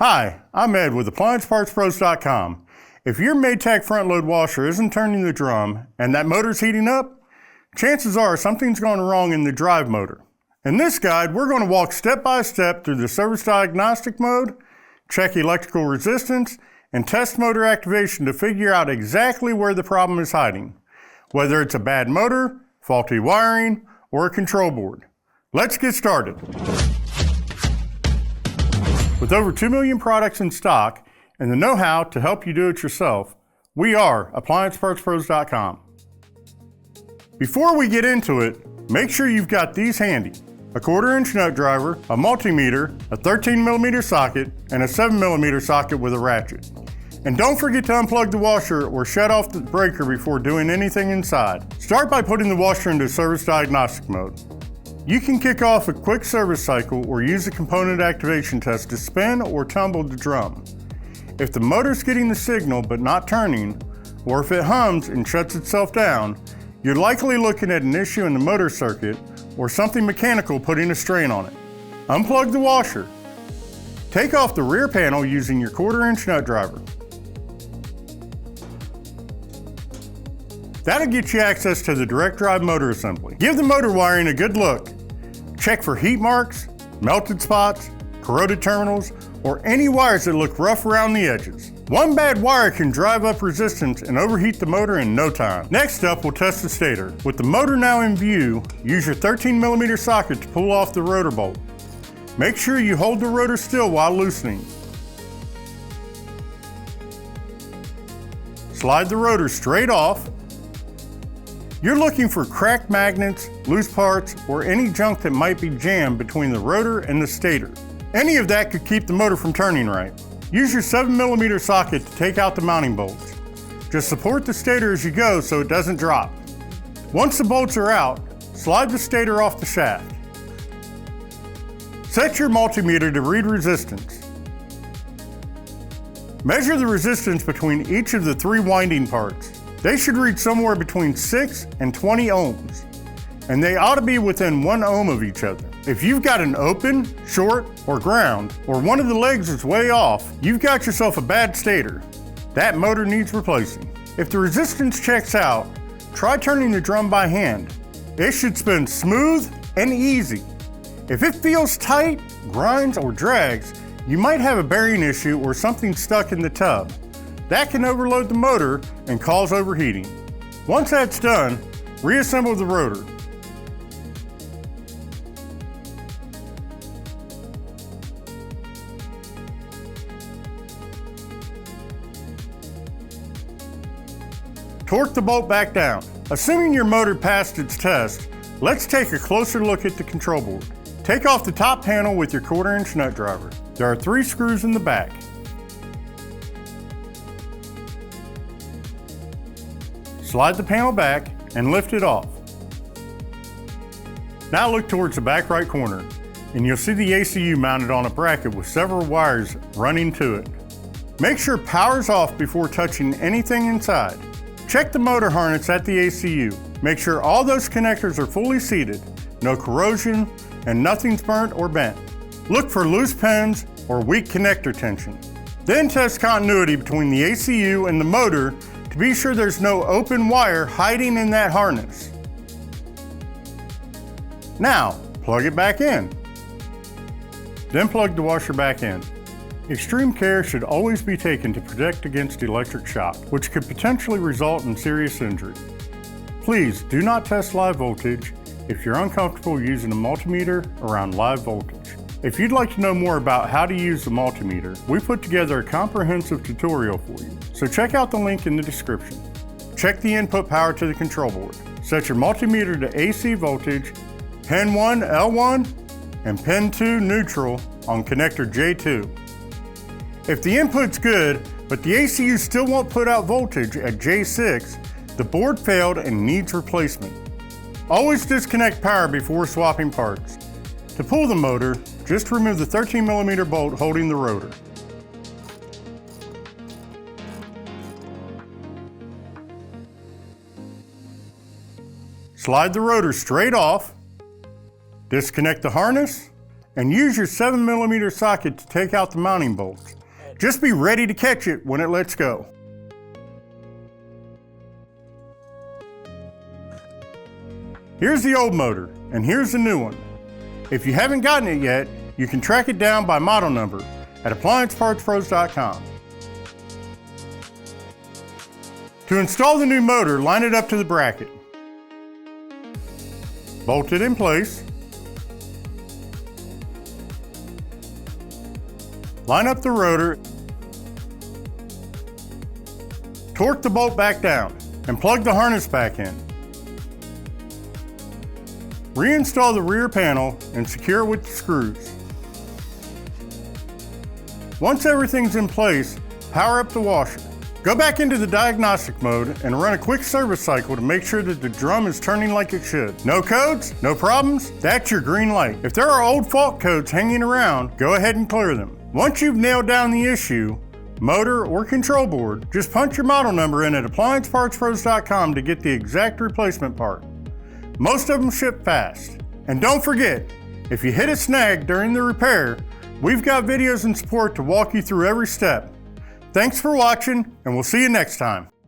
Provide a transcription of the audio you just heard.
Hi, I'm Ed with AppliancePartsPros.com. If your Maytag front load washer isn't turning the drum and that motor's heating up, chances are something's gone wrong in the drive motor. In this guide, we're going to walk step by step through the service diagnostic mode, check electrical resistance, and test motor activation to figure out exactly where the problem is hiding, whether it's a bad motor, faulty wiring, or a control board. Let's get started. With over 2 million products in stock and the know-how to help you do it yourself, we are AppliancePartsPros.com. Before we get into it, make sure you've got these handy: a 1/4-inch nut driver, a multimeter, a 13mm socket, and a 7mm socket with a ratchet. And don't forget to unplug the washer or shut off the breaker before doing anything inside. Start by putting the washer into service diagnostic mode. You can kick off a quick service cycle or use a component activation test to spin or tumble the drum. If the motor's getting the signal but not turning, or if it hums and shuts itself down, you're likely looking at an issue in the motor circuit or something mechanical putting a strain on it. Unplug the washer. Take off the rear panel using your 1/4-inch nut driver. That'll get you access to the direct drive motor assembly. Give the motor wiring a good look. Check for heat marks, melted spots, corroded terminals, or any wires that look rough around the edges. One bad wire can drive up resistance and overheat the motor in no time. Next up, we'll test the stator. With the motor now in view, use your 13mm socket to pull off the rotor bolt. Make sure you hold the rotor still while loosening. Slide the rotor straight off. You're looking for cracked magnets, loose parts, or any junk that might be jammed between the rotor and the stator. Any of that could keep the motor from turning right. Use your 7mm socket to take out the mounting bolts. Just support the stator as you go so it doesn't drop. Once the bolts are out, slide the stator off the shaft. Set your multimeter to read resistance. Measure the resistance between each of the 3 winding parts. They should read somewhere between 6 and 20 ohms, and they ought to be within 1 ohm of each other. If you've got an open, short, or ground, or one of the legs is way off, you've got yourself a bad stator. That motor needs replacing. If the resistance checks out, try turning the drum by hand. It should spin smooth and easy. If it feels tight, grinds, or drags, you might have a bearing issue or something stuck in the tub. That can overload the motor and cause overheating. Once that's done, reassemble the rotor. Torque the bolt back down. Assuming your motor passed its test, let's take a closer look at the control board. Take off the top panel with your 1/4-inch nut driver. There are 3 screws in the back. Slide the panel back and lift it off. Now look towards the back right corner, and you'll see the ACU mounted on a bracket with several wires running to it. Make sure power's off before touching anything inside. Check the motor harness at the ACU. Make sure all those connectors are fully seated, no corrosion, and nothing's burnt or bent. Look for loose pins or weak connector tension. Then test continuity between the ACU and the motor to be sure there's no open wire hiding in that harness. Now, plug it back in. Then plug the washer back in. Extreme care should always be taken to protect against electric shock, which could potentially result in serious injury. Please do not test live voltage if you're uncomfortable using a multimeter around live voltage. If you'd like to know more about how to use the multimeter, we put together a comprehensive tutorial for you, so check out the link in the description. Check the input power to the control board. Set your multimeter to AC voltage, pin 1 L1, and pin 2 neutral on connector J2. If the input's good, but the ACU still won't put out voltage at J6, the board failed and needs replacement. Always disconnect power before swapping parts. To pull the motor, just remove the 13mm bolt holding the rotor. Slide the rotor straight off, disconnect the harness, and use your 7mm socket to take out the mounting bolts. Just be ready to catch it when it lets go. Here's the old motor, and here's the new one. If you haven't gotten it yet, you can track it down by model number at AppliancePartsPros.com. To install the new motor, line it up to the bracket. Bolt it in place. Line up the rotor. Torque the bolt back down and plug the harness back in. Reinstall the rear panel and secure it with the screws. Once everything's in place, power up the washer. Go back into the diagnostic mode and run a quick service cycle to make sure that the drum is turning like it should. No codes? No problems? That's your green light. If there are old fault codes hanging around, go ahead and clear them. Once you've nailed down the issue, motor or control board, just punch your model number in at AppliancePartsPros.com to get the exact replacement part. Most of them ship fast. And don't forget, if you hit a snag during the repair, we've got videos and support to walk you through every step. Thanks for watching, and we'll see you next time.